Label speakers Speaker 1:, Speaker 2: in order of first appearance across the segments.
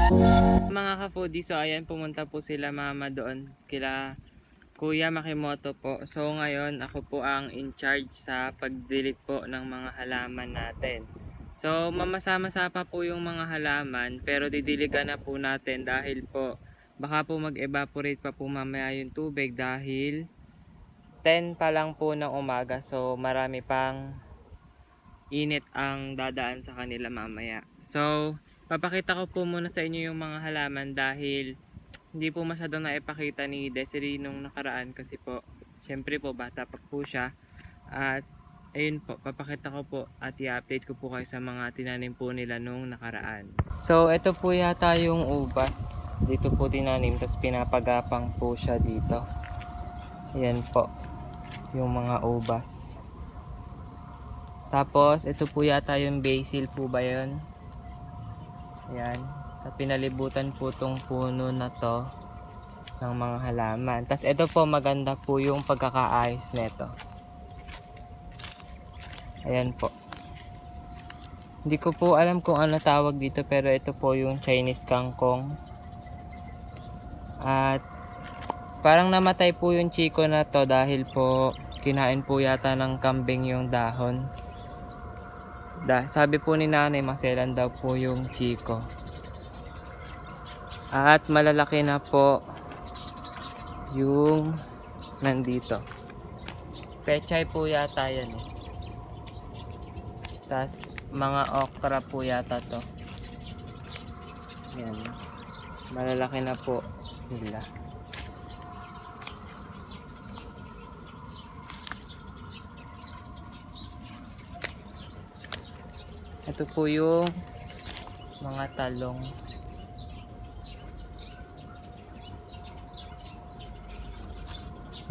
Speaker 1: Mga ka-foodie, so ayan, pumunta po sila mama doon kila Kuya Makimoto po. So ngayon ako po ang in charge sa pagdilig po ng mga halaman natin. So mamasama-sama pa po yung mga halaman, pero didiligan na po natin dahil po baka po mag-evaporate pa po mamaya yung tubig dahil 10 pa lang po ng umaga. So marami pang init ang dadaan sa kanila mamaya. So papakita ko po muna sa inyo yung mga halaman dahil hindi po masyadong naipakita ni Desiree nung nakaraan kasi po syempre po bata pa po siya. At ayun po, papakita ko po at i-update ko po kayo sa mga tinanim po nila nung nakaraan. So ito po yata yung ubas, dito po tinanim, tapos pinapagapang po siya dito. Ayan po yung mga ubas. Tapos ito po yata yung basil po ba yun? Ayan, sa pinalibutan po tong puno na to ng mga halaman. Tapos ito po, maganda po yung pagkakaayos nito. Ayan po. Hindi ko po alam kung ano tawag dito, pero ito po yung Chinese kangkong. At parang namatay po yung chiko na to dahil po kinain po yata ng kambing yung dahon. Sabi po ni nanay, maselan daw po yung chiko. At malalaki na po yung nandito. Pechay po yata yan eh. Tas mga okra po yata to. Yan. Malalaki na po sila. Ito po yung mga talong.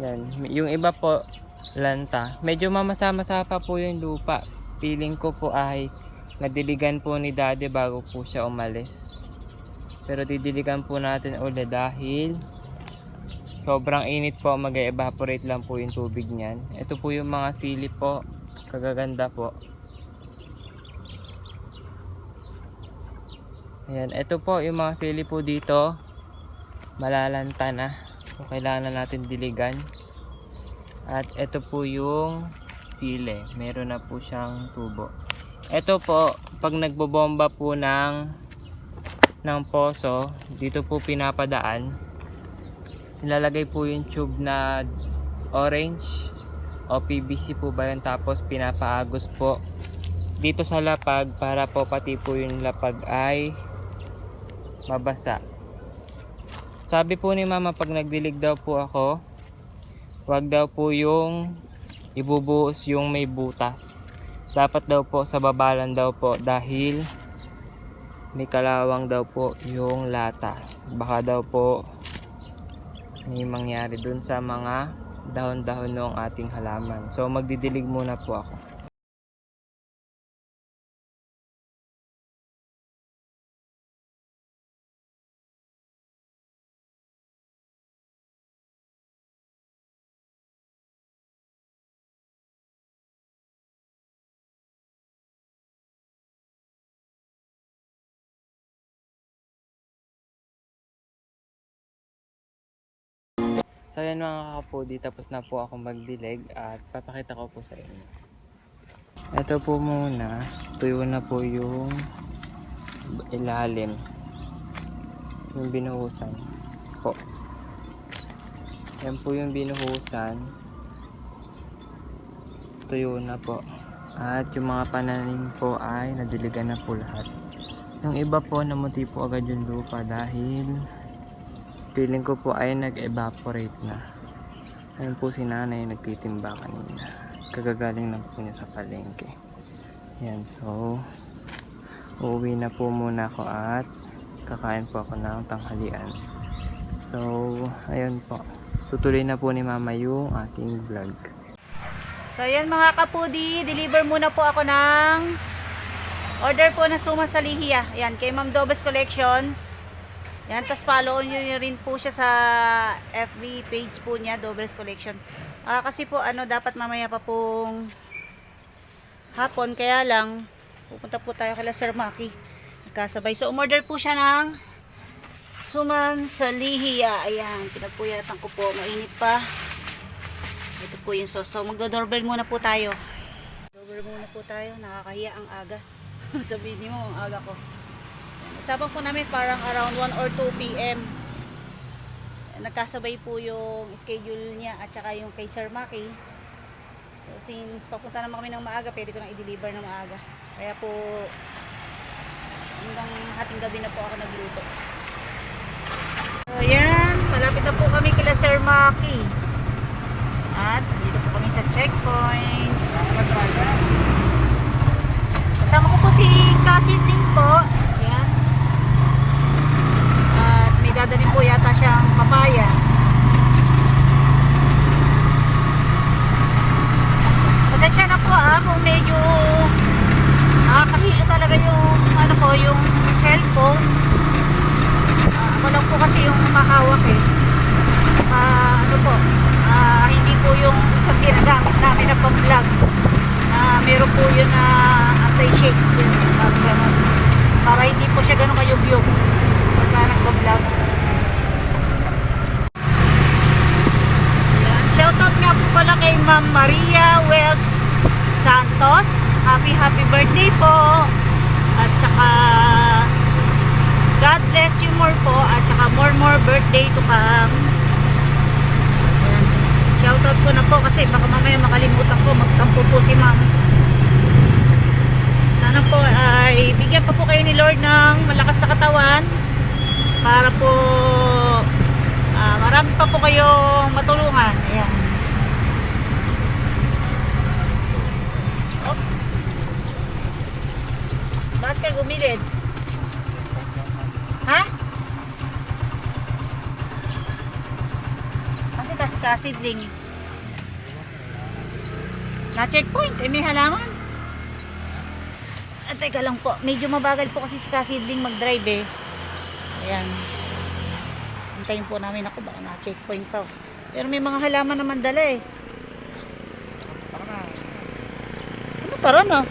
Speaker 1: Yan. Yung iba po lanta. Medyo mamasama-sama pa po yung lupa. Feeling ko po ay nadiligan po ni Daddy bago po siya umalis. Pero didiligan po natin ulit dahil sobrang init po, mag-evaporate lang po yung tubig niyan. Ito po yung mga sili po. Kagaganda po. Ayan, ito po yung mga sili po dito. Malalanta na. So, kailangan na natin diligan. At ito po yung sili. Meron na po siyang tubo. Ito po, pag nagbobomba po ng poso, dito po pinapadaan. Nilalagay po yung tube na orange o PVC po ba yun, tapos pinapaagos po dito sa lapag para po pati po yung lapag ay mabasa. Sabi po ni mama, pag nagdilig daw po ako, wag daw po yung ibubuhos yung may butas. Dapat daw po sa babalan daw po dahil may kalawang daw po yung lata. Baka daw po may mangyari dun sa mga dahon-dahon ng ating halaman. So magdidilig muna po ako. So yan mga kakapudi, tapos na po ako magdilig at papakita ko po sa inyo. Ito po muna, tuyo na po yung ilalim, yung binuhusan po. Yan po yung binuhusan, tuyo na po. At yung mga pananim po ay nadiligan na po lahat. Yung iba po namuti po agad yung lupa dahil feeling ko po ay nag-evaporate na. Ayun po si nanay nagtitimba kanina. Kagagaling lang po niya sa palengke. Yan, so uuwi na po muna ako at kakain po ako ng tanghalian. So ayun po, tutuloy na po ni mama yung ating vlog.
Speaker 2: So ayan mga kapudi, deliver muna po ako ng order po na suma sa Lihiya. Ayan, kay Ma'am Dobes Collections. Ayan, tas follow nyo rin po siya sa FB page po niya, Dobes Collection. Kasi po dapat mamaya pa pong hapon, kaya lang pupunta po tayo kay Sir Maki. Kasabay. So umorder po siya ng Suman sa lihiya. Ayan, pinagpuyatan ko po. Mainit pa. Ito po yung sauce. So, magdo-doorbell muna po tayo. Doorbell muna po tayo. Nakakahiya ang aga. Sabihin niyo mo, ang aga ko. Ayan, usapan po namin parang around 1 or 2 p.m. Nagkasabay po yung schedule niya at saka yung kay Sir Maki. So, since papunta naman kami ng maaga, pwede ko nang i-deliver ng maaga. Kaya po, hanggang hating gabi na po ako nagluto. So, yan. Malapit na po kami kila Sir Maki. At dito po kami sa checkpoint. Kasama ko po si Cassie din po. Yan. At may dadalhin po yata siyang papaya. Pasensya na po kung medyo nakakahiya talaga yung ano ko, yung cellphone. Ako lang po kasi yung makahawak ano po, hindi po yung isang ginagamit namin na pang-vlog. Meron po yun na anti-shake yun, para hindi po siya ganun kayubyog pagka nagpa-vlog. Shoutout nga po pala kay Ma'am Maria Welks Santos. Happy birthday po. At saka God bless you more po. At saka more birthday to come. Ayan. Shoutout ko na po kasi baka mamaya makalimutan ko. Magtampo po si Ma'am. Sana po ay bigyan pa po kayo ni Lord ng malakas na katawan para po marami pa po kayong matulungan. Ayan. Oh. Bakit kayo gumilid? Ha? Kasi kasidling. Na-checkpoint. May halaman. At teka lang po. Medyo mabagal po kasi si kasidling mag-drive Ayan. Hintayin po namin ako. Baka na-checkpoint pa. Pero may mga halaman naman dala Ano tara na?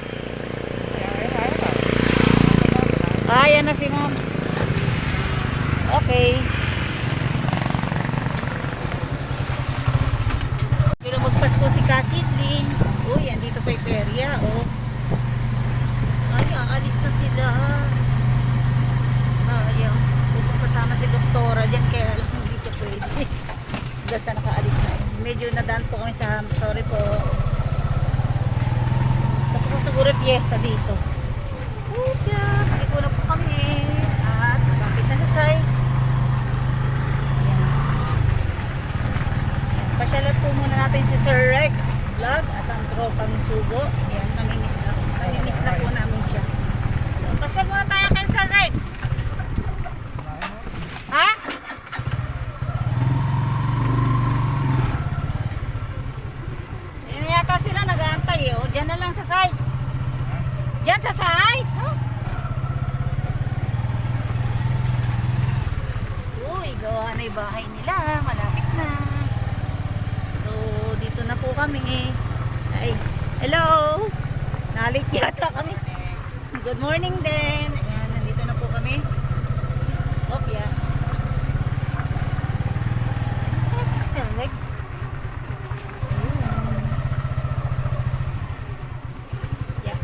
Speaker 2: Ayan na si Ma'am. Okay. Pero magpasko si Kasidling. Uy, andito pa yung perya. Ay, aalis na sila. Ayaw. Kasama si doktora dyan. Kaya lang hindi siya pwede. Basta nakaalis na Medyo nadaan po kami sa sorry po. Kasi po siguro fiesta dito. Upya. Ito na po kami. At malapit na sa site. Pasyalan po muna natin si Sir Rex Vlog at ang tropang sugo. Ayan, namimiss na po namin siya. So, pasyal muna tayo kay Sir Rex. Ha? Ayan yata sila nag-aantay Diyan na lang sa site. Diyan sa site? Uy, gawa na yung bahay nila. Malapit na. Dito na po kami. Ay, hello. Nalit yata kami. Good morning din. Ayan, nandito na po kami. Opya. Yes, Sir Rex. Yeah.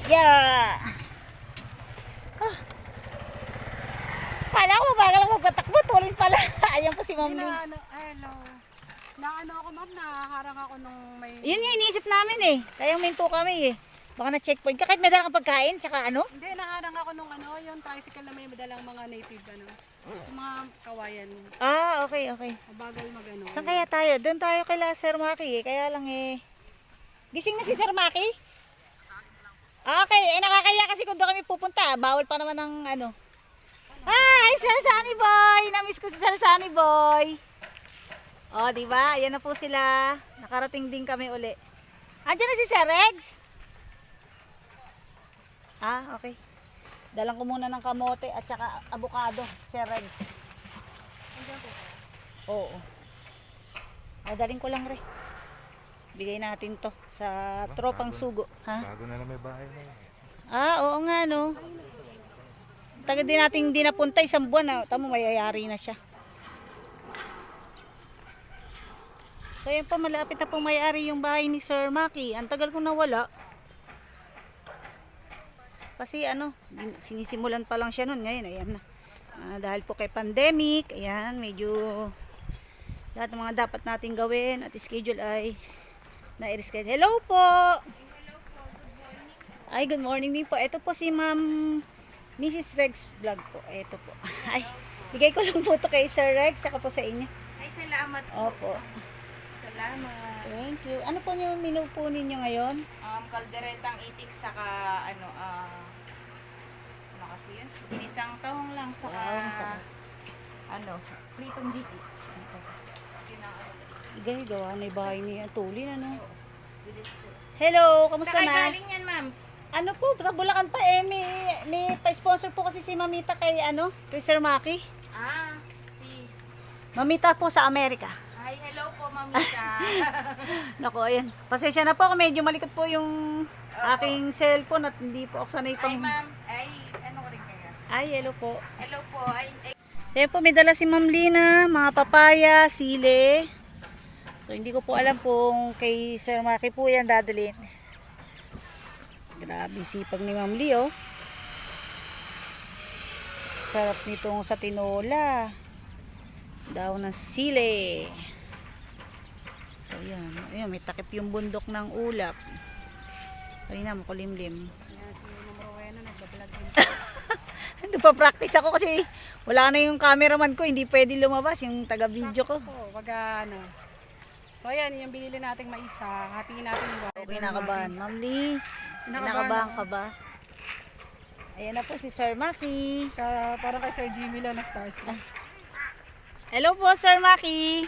Speaker 2: Yeah. Kala ko bagal ako magpatakbo, tulin pala. Ayan po si Ma'am Lee.
Speaker 3: Hello. Naano ako ma'am, nakaharang ako nung may...
Speaker 2: Yun yung iniisip namin Kaya minto kami Baka na-checkpoint ka. Kahit may dalang pagkain, tsaka ano?
Speaker 3: Hindi, naharang ako nung yung tricycle na may madalang mga native yung mga kawayan.
Speaker 2: Okay.
Speaker 3: Mabagal mag
Speaker 2: Saan kaya tayo? Doon tayo kay Sir Maki Kaya lang Gising na si Sir Maki? Okay, nakakaya kasi kung doon kami pupunta. Bawal pa naman ng Hi, Sir Sunny Boy! Namiss ko si Sir Sunny Boy. Diba? Ayan na po sila. Nakarating din kami uli. Andiyan na si Sir Rex? Okay. Dalang ko muna ng kamote at saka avocado, Sir Rex.
Speaker 3: Andiyan po.
Speaker 2: Oo. Daling ko lang Bigay natin to sa tropang sugo. Ha?
Speaker 4: Bago na lang may bahay na yun.
Speaker 2: Oo nga no. taga din natin hindi napunta, isang buwan na, tamo mayayari na siya. So yan po, malapit na po may-ari yung bahay ni Sir Maki. Ang tagal ko nawala. Kasi ano, sinisimulan pa lang siya nun. Ngayon, ayan na. Dahil po kay pandemic, ayan, medyo lahat ng mga dapat natin gawin at schedule ay na-reschedule. Hello po! Ay, good morning din po. Ito po si Ma'am Mrs. Rex Vlog po. Ito po. Ay, bigay ko lang po ito kay Sir Rex, saka po sa inyo.
Speaker 4: Ay, salamat po.
Speaker 2: Opo.
Speaker 4: Salamat.
Speaker 2: Thank you. Ano po yung menu po ninyo ngayon?
Speaker 4: Kalderetang itik saka ano kasi yun? Ginisang tahong lang saka pritong giti.
Speaker 2: Igay, gawa na yung bahay ni Tulin, ano?
Speaker 4: Bilis po.
Speaker 2: Hello, kamusta
Speaker 4: Saan
Speaker 2: na?
Speaker 4: galing yan, ma'am?
Speaker 2: Ano po, sa Bulacan pa eh, may pa-sponsor po kasi si Mamita kay kay Sir Maki.
Speaker 4: Si...
Speaker 2: Mamita po sa Amerika.
Speaker 4: Hi, hello po, mamita.
Speaker 2: Naku, ayan. Pasensya na po, medyo malikot po yung aking cellphone at hindi po ako sanay
Speaker 4: Hi,
Speaker 2: pang...
Speaker 4: ma'am. Ay, ano ko rin kaya?
Speaker 2: Ay, hello po.
Speaker 4: Hello po. Ay,
Speaker 2: Ayan po, may dala si Ma'am Lina, mga papaya, sile. So, hindi ko po alam kung kay Sir Maki po yan dadalhin. Grabe yung sipag ni Ma'am Lee, oh. Sarap nitong sa tinola. Daw ng sile. So, yan. Ayan, may takip yung bundok ng ulap. Kanina, makulimlim.
Speaker 3: Ayan, si Ma'am Rowena, nagbablog din.
Speaker 2: Nagpa-practice ako kasi wala na yung cameraman ko. Hindi pwede lumabas yung taga-video ko.
Speaker 3: Po, wag ano. So ayan, yung binili nating maisa, hatiin natin yung bahay.
Speaker 2: Okay, nakabahan. Ma'am Lee, kinakabahan ka ba? Ayan na po si Sir Maki.
Speaker 3: Parang kay Sir Jimmy lang na starstruck.
Speaker 2: Hello po, Sir Maki.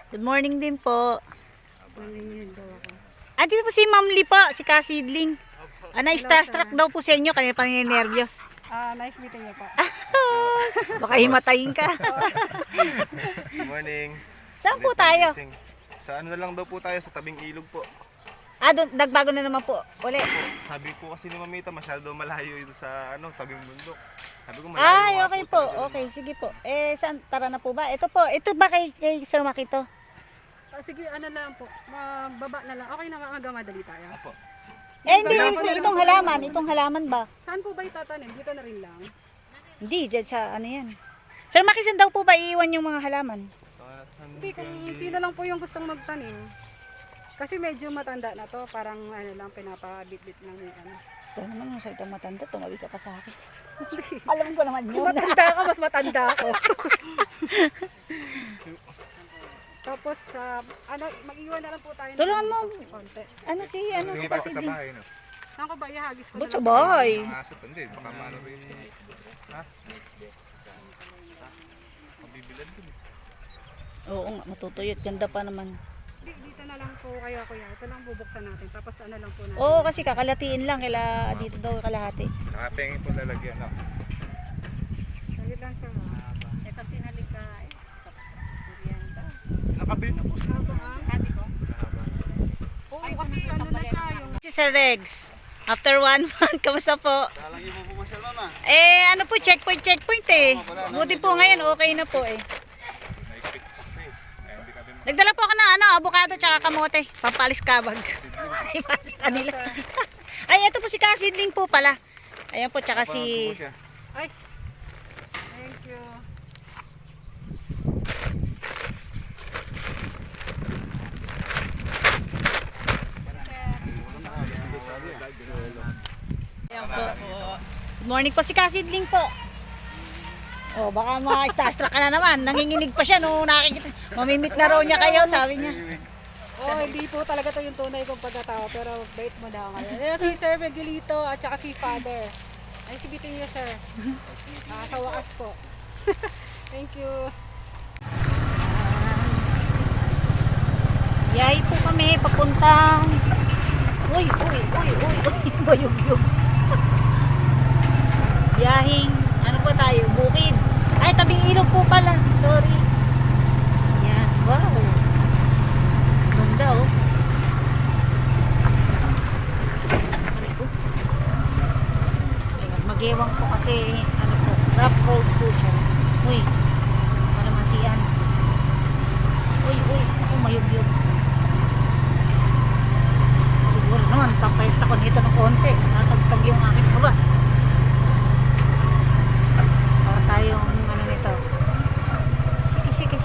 Speaker 2: Good morning din po.
Speaker 3: Nanginginig daw ako.
Speaker 2: Dito po si Ma'am Lee po, si Kasidling. Na-starstruck daw po sa inyo, kanina pa nervyos.
Speaker 3: Nice meeting niyo po.
Speaker 2: Baka himatayin ka.
Speaker 5: Good morning.
Speaker 2: Saan po tayo?
Speaker 5: Sa ano lang daw po tayo, sa tabing ilog po.
Speaker 2: Doon, nagbago na naman po. Uli.
Speaker 5: Sabi po kasi ni Mamita, masyado malayo yun sa tabing bundok. Sabi ko
Speaker 2: Ay,
Speaker 5: nga
Speaker 2: okay
Speaker 5: po.
Speaker 2: po. Okay, sige po. Saan? Tara na po ba? Ito po. Ito ba kay Sir Maki to?
Speaker 3: Sige, ano lang po. Baba na lang. Okay na, madali tayo.
Speaker 5: Apo.
Speaker 2: Hindi. Itong halaman. Itong halaman ba?
Speaker 3: Saan po ba itatanim? Dito na rin lang.
Speaker 2: Hindi, dyan sa ano yan. Sir Maki, saan daw po ba iiwan yung mga halaman?
Speaker 3: Hindi, kung sino lang po yung gustong magtanim. Kasi medyo matanda na to. Parang ano lang, pinapabit-bit lang yung ano.
Speaker 2: Ito naman yung sa itong matanda. Tumabi ka pa sa akin. Alam ko naman yun.
Speaker 3: Matanda ka, mas matanda ako. Tapos, mag-iwan na lang po tayo.
Speaker 2: Tulungan mo.
Speaker 3: Konti.
Speaker 2: Si
Speaker 5: Sige pa sa
Speaker 2: Kasidling.
Speaker 5: bahay, no?
Speaker 3: Saan ko ba ihagis ko
Speaker 2: Ba't
Speaker 3: na
Speaker 2: sa
Speaker 3: lang?
Speaker 2: bahay?
Speaker 5: Mga aso pa, hindi. Baka maano rin. Ha? Mabibilad dun.
Speaker 2: Oo nga, matutuyot. Ganda pa naman.
Speaker 3: Dito na lang po kayo, kuya. Ito lang bubuksan natin. Tapos ano lang po natin.
Speaker 2: Oo, kasi kakalatiin lang. Dito daw kalahati.
Speaker 5: Nakapengin po lalagyan, no?
Speaker 3: Saglit lang siya.
Speaker 4: ito sinalika eh. Merienda.
Speaker 5: Nakabili na po sa
Speaker 4: Sabi ko.
Speaker 3: Ay, kasi ano na siya yung...
Speaker 2: Si Sir Regs, after 1 month, kamusta po?
Speaker 5: Salang yung pupumasyal, mama.
Speaker 2: Ano po, checkpoint eh. Buti po ngayon, okay na po eh.
Speaker 5: Naikpit po eh. Kaya hindi kami
Speaker 2: Nagdala po ako ng avocado tsaka kamote. Pampalis kabag. Kanila. Ay, ito po si Kasidling po pala. Ayan po, tsaka si...
Speaker 3: Ay! Thank you.
Speaker 2: Ayan po. Good morning po si Kasidling po. Baka ma-starstruck ka na naman. Nanginginig pa siya no nakikita. Mamimit na raw niya kayo, sabi niya.
Speaker 3: Hindi po talaga to yung tunay kong pagkatao, pero bait mo daw ngayon. Ayan si Sir Miguelito at saka si Father. Ay, si bitin niyo, sir. Sa wakas po. Thank you.
Speaker 2: Yay po kami papuntang... Uy, bayog-yog. Biyahing, ano po tayo, bukid. Ay, tabing ilog po pala. Sorry. Yan, wow. Ganda oh. Ayan, Ewan ko kasi, ano po, rough road po siya. Uy, kalamansian. Uy, ako mayug-yug. Siguro naman, papayat ako nito ng konti. Natagtag yung aking baba. Para tayong, ano nito. Shake.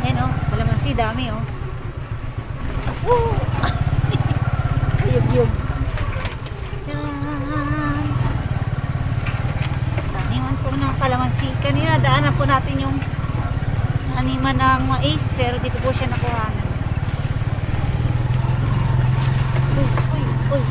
Speaker 2: Ayan o, kalamansi, dami o. Woo! Yug-yug. Yan. Taniman po ng kalamansi. Kanina daanan po natin yung animan ng mais, pero di ko po siya nakuhanan. Uy.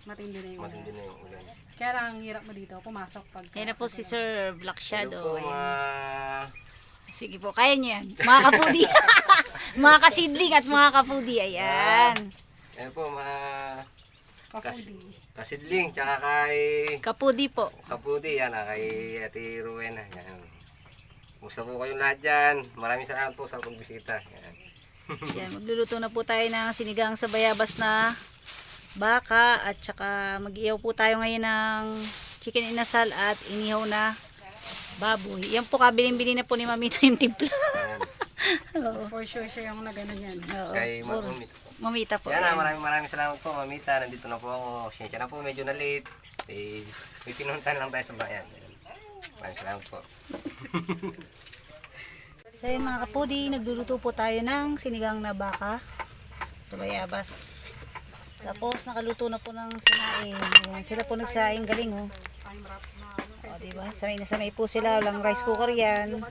Speaker 3: Matindi na yung
Speaker 1: Matindi
Speaker 3: ulan.
Speaker 1: na yung ulan.
Speaker 3: Kaya lang ang hirap mo dito, pumasok pag...
Speaker 2: Ayan na po si Sir Black Shadow.
Speaker 1: Hello po,
Speaker 2: Ayan. Sige po, kaya nyo yan. Mga kapudi. Mga kasidling at mga kapudi. Ayan.
Speaker 1: Ayan po,
Speaker 3: Kapudi.
Speaker 1: kasidling, tsaka kay
Speaker 2: Kapudi po.
Speaker 1: Kaputi, yan kay Ate Rowena. Yan. Kumusta po kayong lahat dyan? Maraming salamat po sa pagbisita. Yan.
Speaker 2: Yan, magluluto na po tayo ng sinigang sa bayabas na baka at saka mag-iyaw po tayo ngayon ng chicken inasal at inihaw na baboy. Yan po, kabiling-bili na po ni Mamita yung timpla.
Speaker 1: Yan.
Speaker 2: Oo.
Speaker 3: For sure siya yung nagano yan.
Speaker 2: Oo.
Speaker 1: Kay
Speaker 2: Puro
Speaker 1: Mamita.
Speaker 2: Mamita po.
Speaker 1: Yan na, maraming salamat po, Mamita. Nandito na po ako. Sinsya na po, medyo na late. May pinuntan lang tayo sa bayan. Maraming salamat po.
Speaker 2: So yun mga kapudi, nagluluto po tayo ng sinigang na baka sa bayabas. Tapos nakaluto na po ng sinaing. Ayan, sila po nagsaing, galing oh. O diba, sanay na sanay po sila, walang rice cooker yan.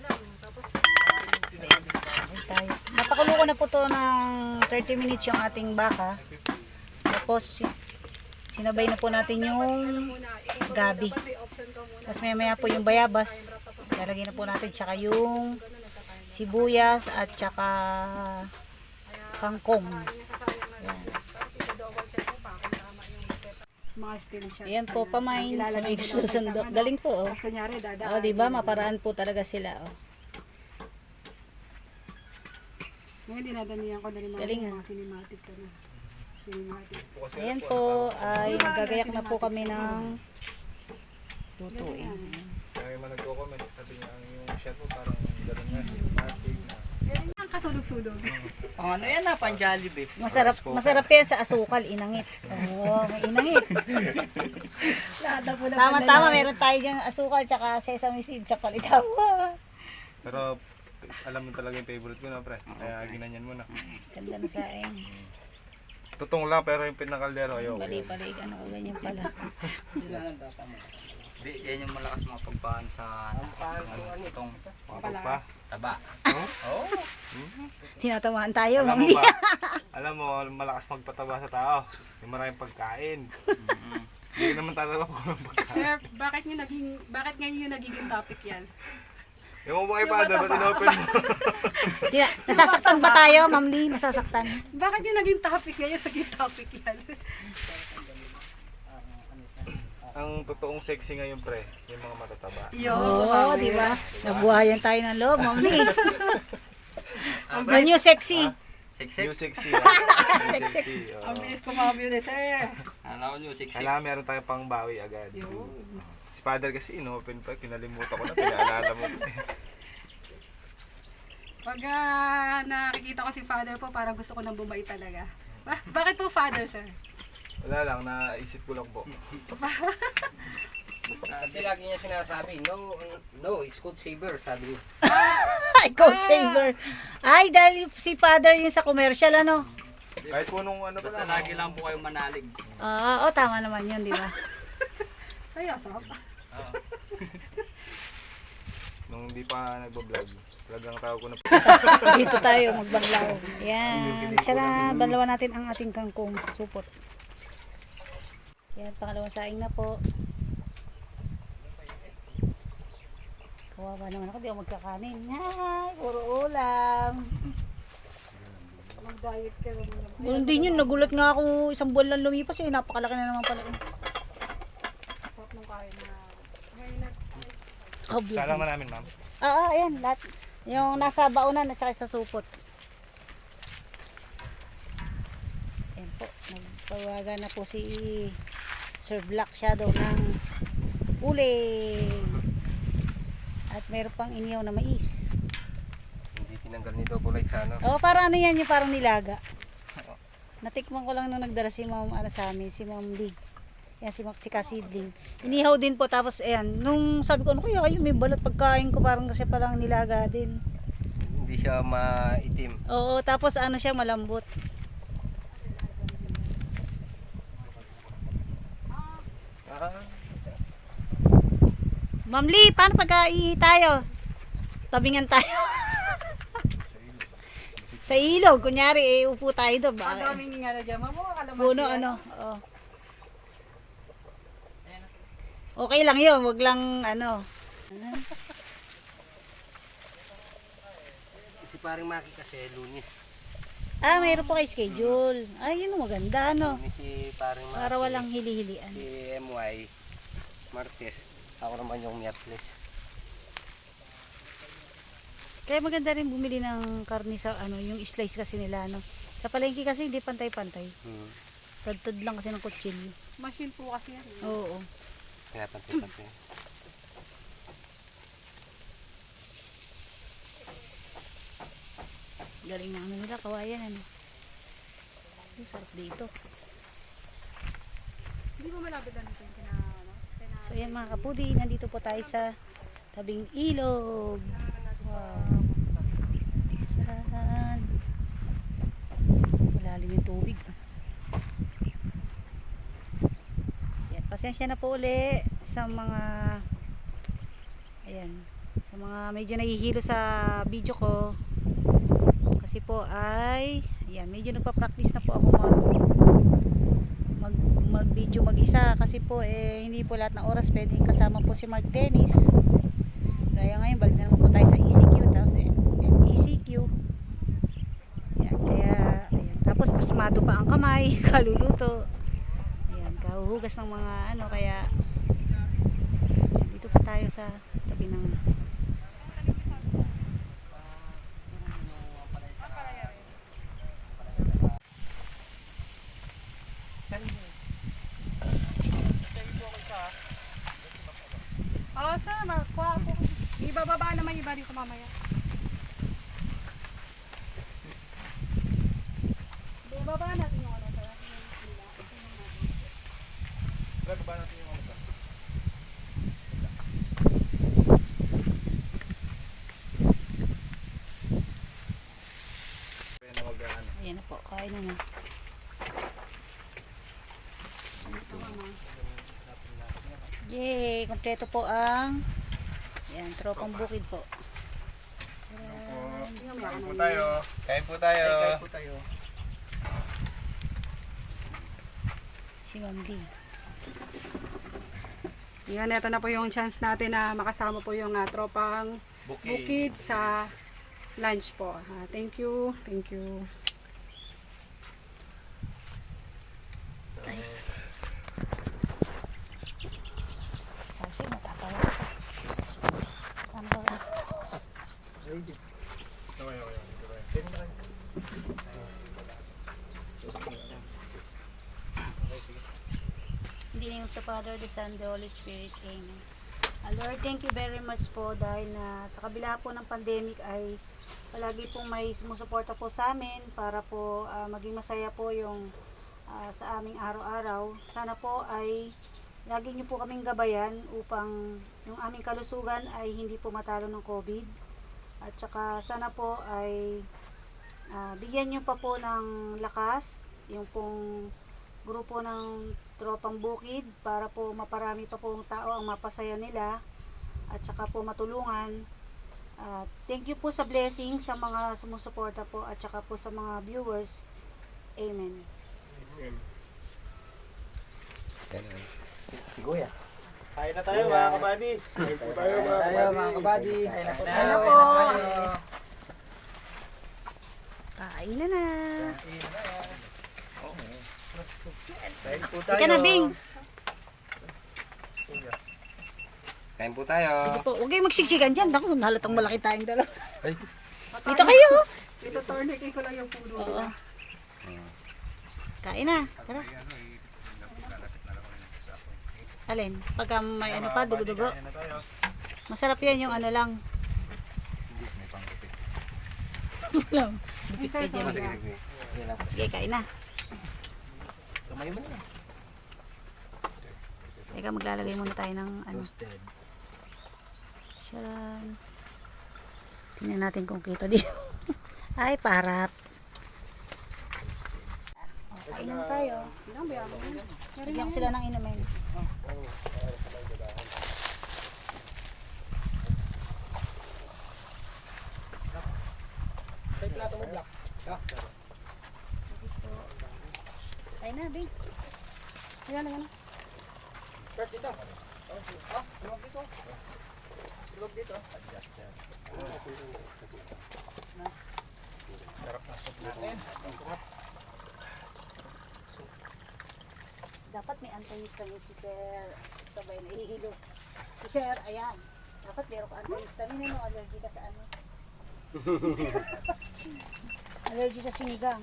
Speaker 2: Ayan tayo. Napakulo ko na po to ng 30 minutes yung ating baka. Tapos sinabay na po natin yung gabi. Tapos maya po yung bayabas. Lalagyan na po natin tsaka yung sibuyas at tsaka kangkong. Ayan.
Speaker 3: Mga still shot.
Speaker 2: Ayan po, pamain sa may susundok. Galing po, oh.
Speaker 3: Tapos kunyari, dadaan.
Speaker 2: O, diba? Maparaan po talaga sila, oh.
Speaker 3: Ngayon, dinadamihan ko na rin
Speaker 2: Galing,
Speaker 3: mga cinematic ko na. Cinematic.
Speaker 2: Ayan po, ay magagayak na po kami ng lutuin.
Speaker 5: Kaya yung nagko-comment, sabi niya yung shot mo parang gano'n nga, cinematic na.
Speaker 3: Ang kasulog-sulog.
Speaker 1: Ano yan na, Jollibee.
Speaker 2: Masarap yan sa asukal, inangit. Oo, may inangit. Tama-tama, meron tayo dyan asukal tsaka sesame seed sa palitawa.
Speaker 5: Pero alam mo talaga yung favorite ko na pre, kaya ginanyan mo na.
Speaker 2: Ganda na saing.
Speaker 5: Tutong lang pero yung pinakaldero ayoko.
Speaker 2: Pali-pali, ano ko ganyan pala.
Speaker 6: Hindi, yan yung malakas mga pagpaan sa itong
Speaker 5: Makapagpa.
Speaker 6: taba.
Speaker 2: Tinatamaan tayo,
Speaker 5: Alam mo
Speaker 2: Mami.
Speaker 5: ba? Alam mo, malakas magpataba sa tao. Yung maraming pagkain. Hindi naman tataba ko ng pagkain.
Speaker 3: Sir, bakit ngayon yung nagiging topic yan?
Speaker 5: Yung mo ba kay Father, ba't inopen mo?
Speaker 2: Nasasaktan ba tayo, Ma'am Lee? Nasasaktan.
Speaker 3: Bakit yung naging topic ngayon naging topic yan?
Speaker 5: Ang totoong sexy ngayon pre, yung mga matataba.
Speaker 2: Oo, di ba? Nabuhayan tayo ng loob, Ma'am Lee. The new sexy.
Speaker 5: New sexy. New sexy. oo.
Speaker 3: Ang bilis kumamyo ni sir.
Speaker 6: Ano nyo, siksik.
Speaker 5: Kailangan meron tayong pang bawi agad. Si Father kasi inopen pa, kinalimutan ko na, pinaalala mo.
Speaker 3: Pag nakikita ko si father po, parang gusto ko nang bumay talaga. Bakit po father, sir?
Speaker 5: Wala lang, naisip ko lang po.
Speaker 1: Kasi lagi niya sinasabi, no, it's good saver, sabi niya.
Speaker 2: Ay, Coach Saver. Ay, dahil si father yun sa commercial, ano?
Speaker 5: Kahit po nung ano pa
Speaker 6: Basta
Speaker 5: lang.
Speaker 6: lagi lang po kayo manalig.
Speaker 2: Tama naman yun, di ba?
Speaker 3: Sayasap.
Speaker 5: Nung hindi pa nagbablog, talagang tawag ko na
Speaker 2: Dito tayo magbanglaw. Ayan. Tara, banlawan natin ang ating kangkong sa supot. Yan, pangalawang saing na po. Kawawa naman ako, di ako magkakanin. Ay, puro ulam.
Speaker 3: Mag-diet ka naman.
Speaker 2: Ganun din yun, nagulat nga ako isang buwan lang lumipas eh. Napakalaki na naman pala.
Speaker 3: Sarap nung kain na. Ngayon na.
Speaker 5: Salamat namin, ma'am.
Speaker 2: Ayan, lahat. Yung nasa baunan at saka sa supot. Pawaga na po si Sir Black Shadow ng uling. At meron pang iniyaw na mais.
Speaker 1: Hindi tinanggal ni Double Light sa ano.
Speaker 2: Oh, para ano yan, yung parang nilaga. Natikman ko lang nung nagdala si Ma'am ano sa amin, si Ma'am Lee. Yan si Kasidling. Inihaw din po tapos ayan, nung sabi ko ano kaya kayo may balat pagkain ko parang kasi palang nilaga din.
Speaker 1: Hindi siya maitim.
Speaker 2: Oo, tapos ano siya malambot. Ma'am Lee, paano pagka-ihi tayo? Tabingan tayo. Sa ilog, kunyari, upo tayo doon.
Speaker 3: Ang daming nga na dyan. Mabuha kalamansi.
Speaker 2: Puno, ano. Oh. Okay lang yun, wag lang, ano.
Speaker 1: Si paring Maki kasi Lunis.
Speaker 2: Ah, mayroon po kayo schedule. Ay, yun ang maganda, ano.
Speaker 1: Lunis si paring Maki.
Speaker 2: Para walang hili-hilian.
Speaker 1: Si MY Martes. Ako naman yung Miyerkules.
Speaker 2: Kaya maganda rin bumili ng karne sa, ano, yung slice kasi nila, ano. Sa palengke kasi hindi pantay-pantay. Tad-tad lang kasi ng kutsilyo.
Speaker 3: Machine po kasi yan.
Speaker 2: Oo.
Speaker 1: Kaya pantay-pantay.
Speaker 2: Galing na ano nila, kawayan, ano. Ang sarap dito.
Speaker 3: Hindi mo malapit na natin ano?
Speaker 2: So yan mga kapudi, nandito po tayo sa tabing ilog. Wow. Saan? Malalim yung tubig. Yan, pasensya na po uli sa mga ayan, sa mga medyo nahihilo sa video ko. Kasi po ay ayan, medyo nagpa-practice na po ako mag-video mag-isa kasi po hindi po lahat ng oras pwedeng kasama po si Mark Dennis. Kaya ngayon balik na naman po tayo sa ECQ tapos ECQ. Ayan, kaya ayan. Tapos pasmado pa ang kamay, kaluluto. Ayan, kahuhugas ng mga ano kaya dito pa tayo sa tabi ng
Speaker 3: Oo, sir. Makuha po. Ibababa naman iba dito mamaya. Ibababa natin yung ano, sir.
Speaker 5: Grab ba natin yung ano sa? Kaya na mag-ano.
Speaker 2: ayan na po, kain na na. Yay! Kompleto po ang yan, tropang bukid po.
Speaker 5: Kain po tayo. Kain po tayo.
Speaker 6: Kain po tayo.
Speaker 2: Si Ma'am Lee.
Speaker 3: Yan, ito na po yung chance natin na makasama po yung tropang bukid sa lunch po. Thank you. Thank you.
Speaker 2: Kasi matatawa ko. Ano ba? In the name of the Father, the Son, the Holy Spirit. Amen. Lord, thank you very much po dahil na sa kabila po ng pandemic ay palagi pong may sumusuporta po sa amin para po maging masaya po yung sa aming araw-araw. Sana po ay lagi niyo po kaming gabayan upang yung aming kalusugan ay hindi po matalo ng COVID. At saka sana po ay bigyan niyo pa po ng lakas yung pong grupo ng Tropang Bukid para po maparami pa pong tao ang mapasaya nila at saka po matulungan. Thank you po sa blessing sa mga sumusuporta po at saka po sa mga viewers. Amen.
Speaker 1: Si Kuya.
Speaker 5: Kain na tayo mga kabady. Kain po tayo mga kabady.
Speaker 6: Kain na po
Speaker 3: Ano
Speaker 6: tayo.
Speaker 3: po?
Speaker 2: Kain na na.
Speaker 5: Kain po
Speaker 2: Ika na, Bing.
Speaker 1: Kain po tayo.
Speaker 2: Sige po. Huwag kayong magsiksikan dyan. Naku, halatang malaki tayong dalawa.
Speaker 1: Ay.
Speaker 2: Dito kayo.
Speaker 3: Ito tourniquet ko lang yung puno.
Speaker 2: Oo. Kain na. Tara. Alin? Pagka may ano pa, dugo-dugo.
Speaker 5: Kain na tayo.
Speaker 2: Masarap yan yung ano lang.
Speaker 5: May pangkupit.
Speaker 2: Dupit ka dyan.
Speaker 5: Sige, sige.
Speaker 2: Sige, kain na.
Speaker 5: Kamay mo na.
Speaker 2: Teka, maglalagay muna tayo ng ano. Sharan. Tingnan natin kung kita dito. Ay, parap. Okay, inom tayo. Bigyan ko sila ng inumin. Ay na, Bing. Ayan, ayan. Dapat may antihistamine si Sir. Sabay na ihilo. Si Sir, ayan. Dapat meron ka antihistamine. Ano, allergy ka sa ano? Allergy sa sinigang.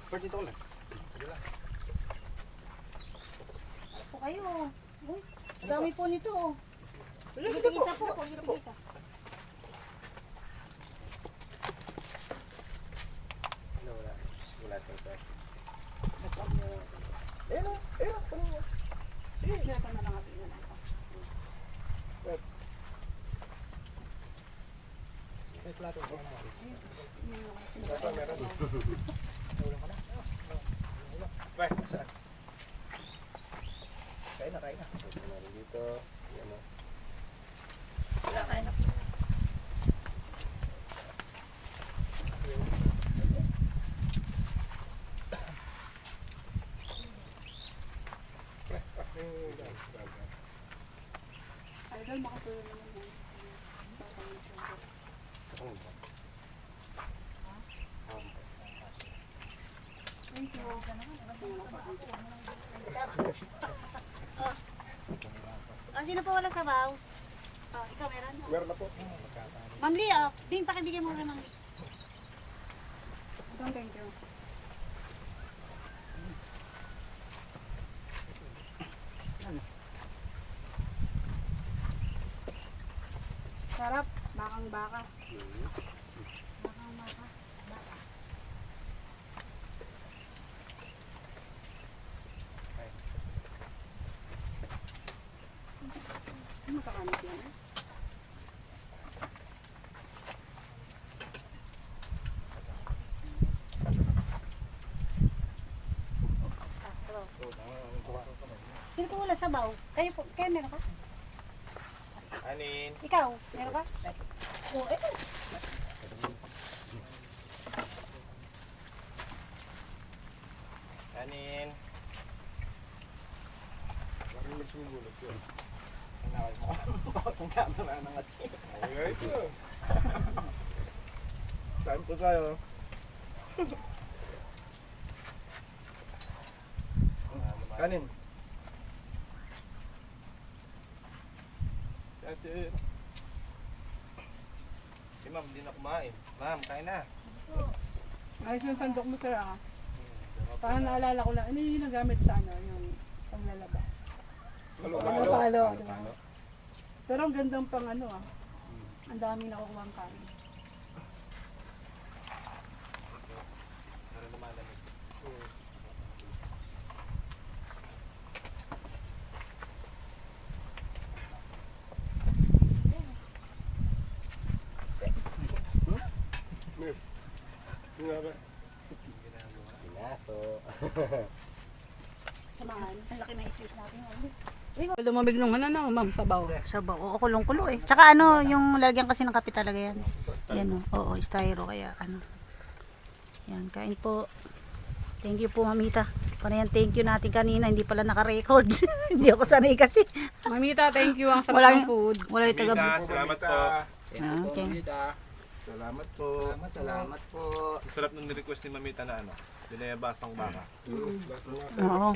Speaker 2: Ano po kayo? Uy, ang dami po nito. Oh. Isa po. Isa.
Speaker 5: Bye, saan? Kain na, kain na. Dito. Yan o.
Speaker 3: Idol, makatulong naman yan.
Speaker 2: Sino po wala sabaw? Oh, ikaw meron?
Speaker 5: Meron na po.
Speaker 2: Ma'am Lee, oh. Bing, pakibigyan mo kay Ma'am Lee.
Speaker 3: Thank you. Sarap, bakang baka. Bakang baka. Makakanap yan eh.
Speaker 2: Sino po wala sabaw? Kayo po, kayo meron ka?
Speaker 5: Anin.
Speaker 2: Ikaw, meron ka? Oo, ito.
Speaker 5: Anin. Bakit may sumulot yun? Ang nakal mo. Ang camera ng atin. Ay, ito. Saan po tayo? Kanin. Kasi... Si ma'am, di na kumain. Ma'am, kain na.
Speaker 3: Ayos yung sandok mo, sir, ah. Parang naalala ko lang, ano yung ginagamit sa ano, yung panglalaba. Palo-palo, di ba? Pero ang gandang pang ano, ah. Ang daming nakukuha ang kain.
Speaker 5: Para lumalamig.
Speaker 2: Samahan. Ang laki ng space natin.
Speaker 3: Lumamig nung ano, ma'am, sabaw.
Speaker 2: Sabaw. Oo, kulong-kulo eh. Tsaka ano, yung lalagyan kasi ng kape talaga yan. Yan o. Oo, styro. Kaya ano. Yan, kain po. Thank you po, Mamita. Panayan, thank you natin kanina. Hindi pala naka-record. Hindi ako sanay kasi.
Speaker 3: Mamita, thank you ang sarap
Speaker 2: Wala
Speaker 3: ng
Speaker 2: yung-
Speaker 3: food.
Speaker 2: Wala yung taga...
Speaker 5: Mamita, salamat po.
Speaker 2: Okay.
Speaker 5: Salamat po.
Speaker 6: Salamat po.
Speaker 5: Ang sarap nung request ni Mamita na ano, binayabasang baka.
Speaker 2: Oo.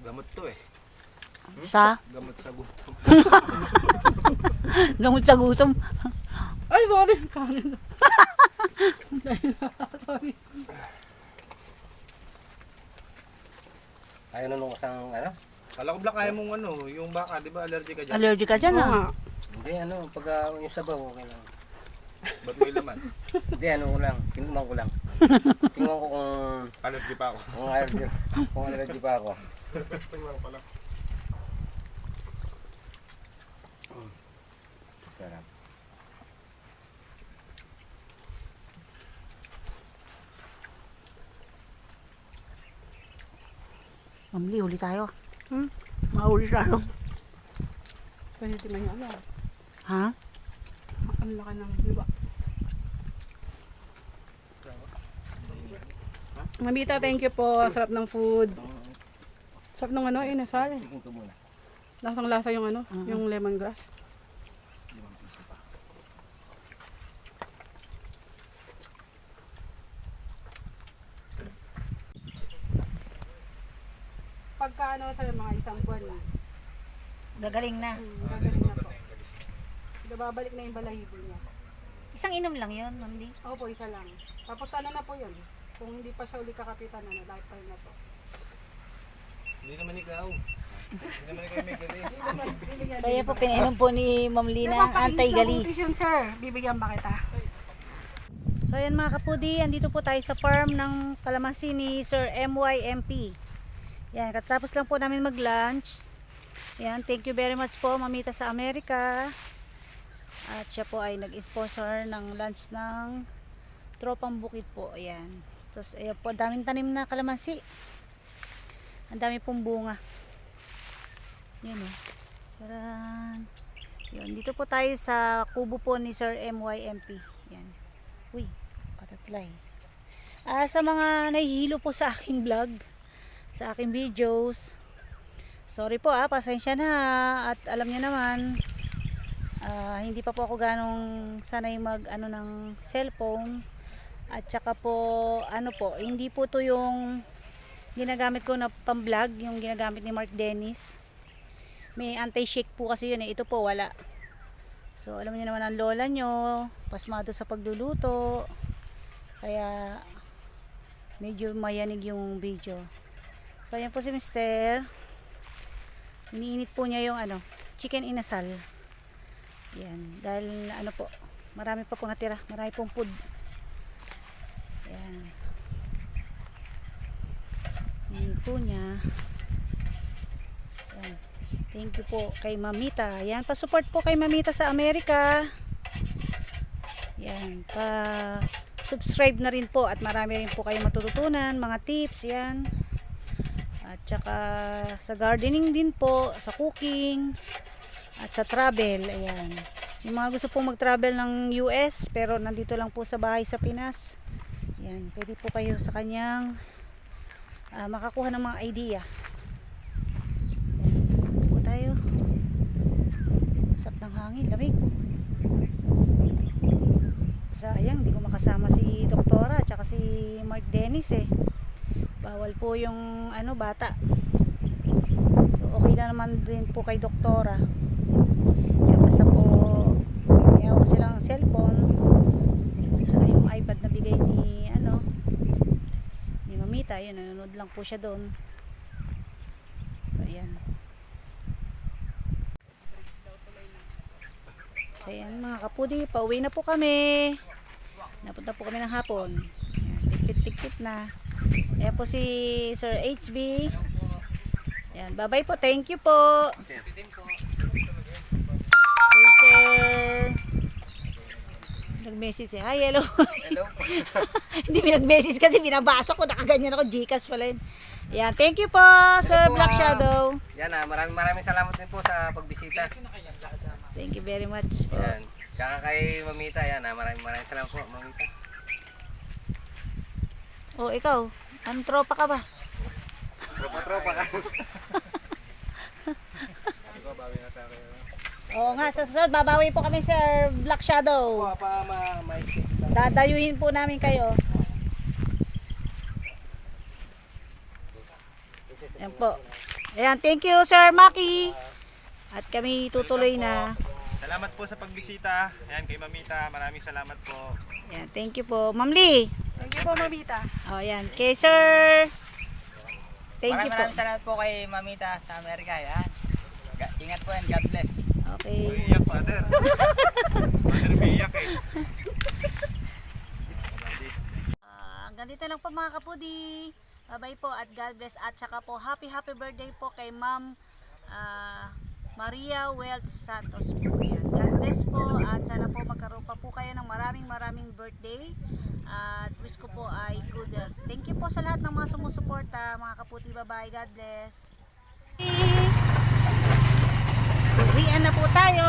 Speaker 5: Gamot to eh.
Speaker 2: Sa?
Speaker 5: Gamot sa gutom.
Speaker 2: Gamot sa gutom.
Speaker 3: sorry. Kanin. Sorry.
Speaker 6: Ayaw na nung isang ano?
Speaker 5: Kala ko Black, kaya mong ano, yung baka, di ba allergic ka dyan?
Speaker 2: Allergic ka dyan,
Speaker 3: Oo
Speaker 2: ah.
Speaker 3: nga.
Speaker 6: Hindi ano, pag yung sabaw, okay lang.
Speaker 5: Ba't may laman?
Speaker 6: Hindi ano ko lang, tingnan ko lang. Tingnan ko
Speaker 5: Allergy pa ako.
Speaker 6: kung allergy pa ako.
Speaker 5: Tingnan ko pala.
Speaker 6: Sarap.
Speaker 2: Mamli, huli tayo.
Speaker 3: Hmm?
Speaker 2: Mahuli tayo.
Speaker 3: Pwede timan niya. Ano?
Speaker 2: Ha?
Speaker 3: Ang laki ng diba? Mamita, thank you po. Sarap ng food. Sarap ng ano, inasal.
Speaker 6: Tingnan ko muna.
Speaker 3: Lasang lasa yung ano, yung lemongrass. Pagka ano sa mga isang buwan na.
Speaker 2: Gagaling na.
Speaker 3: Gagaling na po. Babalik na yung balahibo niya.
Speaker 2: Isang inom lang yun, Mamli.
Speaker 3: Opo, isa lang. Tapos ano na po yun. Kung hindi pa siya uli kakapitan, ano, lifetime na po.
Speaker 5: Hindi naman ikaw. Hindi naman ikaw may galis.
Speaker 2: Kaya po pinainom po ni Mamli ng anti-galis.
Speaker 3: Nutrition, sir. Bibigyan ba kita?
Speaker 2: So ayan mga kapudi, andito po tayo sa farm ng kalamansi ni Sir MYMP. Yan, katapos lang po namin mag-lunch. Yan, thank you very much po Mamita sa Amerika. At siya po ay nag-sponsor ng lunch ng Tropang Bukid po. Ayan. Tapos ayan po, daming tanim na kalamansi. Ang dami pong bunga. Yan o. Taran. Yun, dito po tayo sa kubo po ni Sir MYMP. Yan. Uy, katatlay. Sa mga nahihilo po sa aking vlog, sa aking videos, sorry po pasensya na, at alam niyo naman, hindi pa po ako ganong sanay mag ano ng cellphone, at saka po ano po, hindi po to yung ginagamit ko na pang vlog, yung ginagamit ni Mark Dennis. May anti-shake po kasi yun ito po wala. So alam niyo naman ang lola nyo, pasmado sa pagluluto, kaya medyo mayanig yung video. So ayan po si Mister, iniinit po niya yung ano, chicken inasal. Yan, dahil ano po, marami pa po natira, marami pong food. Yan, iniinit po niya. Yan. Thank you po kay Mamita. Yan, pa-support po kay Mamita sa Amerika. Yan, pa-subscribe na rin po at marami rin po kayo matututunan, mga tips, yan. At saka sa gardening din po, sa cooking, at sa travel, ayan. Yung mga gusto pong mag-travel ng US, pero nandito lang po sa bahay sa Pinas, yan, pwede po kayo sa kanyang makakuha ng mga idea. Po tayo. Usap ng hangin, lamig. Sayang, di ko makasama si Doktora at saka si Mark Dennis bawal po yung ano, bata. So okay na naman din po kay Doktora. Kaya basta po ayaw ko silang cellphone at saka yung iPad na bigay ni ano, ni Mamita, yun, nanonood lang po siya doon. So ayan. So ayan mga kapudi, pauwi na po kami. Napunta po kami ng hapon. Tikpit-tikpit na. Ayan po si Sir HB. Ayan, bye-bye po. Thank you po. Hey, sir. Nag-message Hi, hello.
Speaker 6: Hello.
Speaker 2: Hindi may nag-message kasi binabasa ko. Nakaganyan ako. Gcash pala yun. Ayan, thank you po, Sir
Speaker 6: po,
Speaker 2: Black Shadow.
Speaker 6: Yan maraming salamat din po sa pagbisita.
Speaker 2: Thank you very much po.
Speaker 6: Yan. Kaka kay Mamita, yan maraming salamat po, Mamita.
Speaker 2: O, ikaw. Anong tropa ka ba?
Speaker 6: Tropa ka.
Speaker 2: Oo nga, sa susunod, babawi po kami, Sir Black Shadow.
Speaker 6: Pa maisip.
Speaker 2: Dadayuhin po namin kayo. Ayan po. Ayan, thank you Sir Maki. At kami tutuloy na.
Speaker 5: Salamat po sa pagbisita. Ayan, kay Mamita, maraming salamat po.
Speaker 2: Ayan, thank you po. Ma'am Lee.
Speaker 3: Thank you po, Mamita.
Speaker 2: Oh, ayan. Kay Sir. Thank you po.
Speaker 6: Maraming salamat po kay Mamita sa Amerika. Yan. Ingat po and God bless.
Speaker 2: Okay.
Speaker 5: Iyak, Father. Father, umiiyak eh.
Speaker 2: Hanggang dito lang po mga kapudi. Bye-bye po at God bless. At saka po happy birthday po kay Ma'am Maria Wealth Santos po. Yan. God bless po at sana po magkaroon pa po kayo ng maraming birthday. At wish ko po ay good health. Thank you po sa lahat ng mga sumusuporta mga kaputi. Bye-bye. God bless. Uwian na po tayo.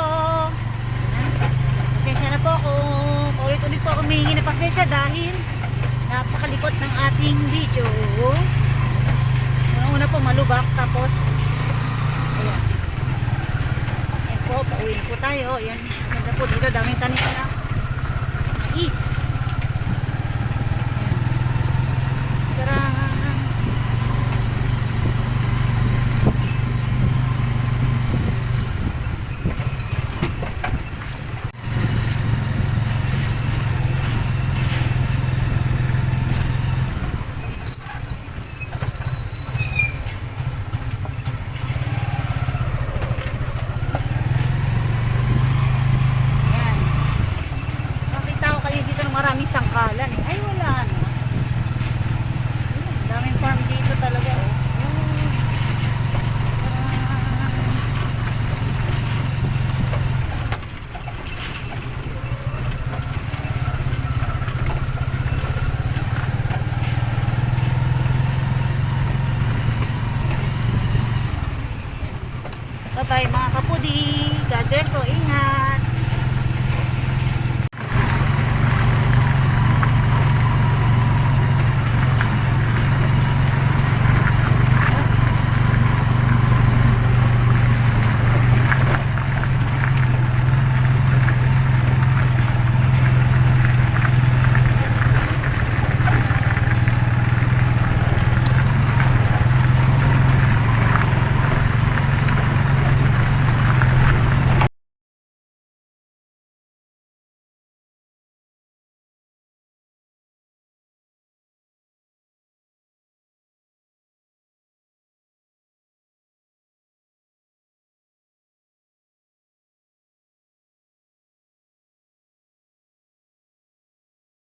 Speaker 2: Pasensya na po kung ulit-ulit po ako humihingi ng pasensya dahil napakalikot ng ating video. Una po malubak tapos ayan. Ayan po, pauwiin po tayo. Ayan, ganda po dito, daming tanim na mais. Ayan. Tarang! Ayan. Nakita ko kayo dito ng maraming sangkalan eh. Ay wala na. Ayan, daming farm dito talaga oh. Bye bye,